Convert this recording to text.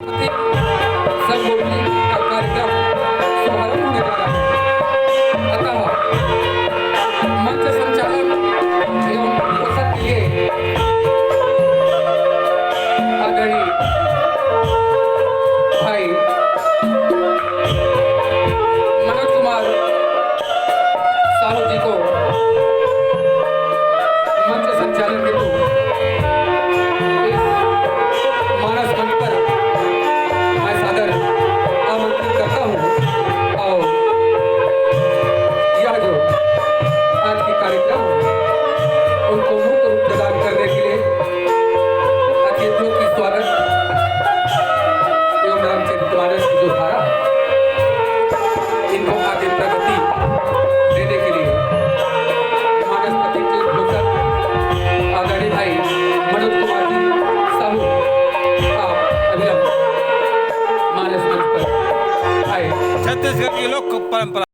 संगोपनी का कार्यक्रम शुभारंभ होने जा रहा है। अतः मंच संचालन एवं उपस्थित के लिए आदरणीय भाई मनोज कुमार साहू जी को मंच संचालन हेतु मानस मंच पर मैं सादर आमंत्रित करता हूँ और यह जो आज के कार्यक्रम उनको मूर्त रूप प्रदान करने के लिए अतिथियों की स्वागत एवं रामचरित मानस की जो धारा है इनको आगे प्रगति देने के लिए मानस प्रतिनिधि घोषक आदरणीय भाई मनोज कुमार जी साहू आप अभिनव मानस मंच पर आए। छत्तीसगढ़ की लोक परंपरा।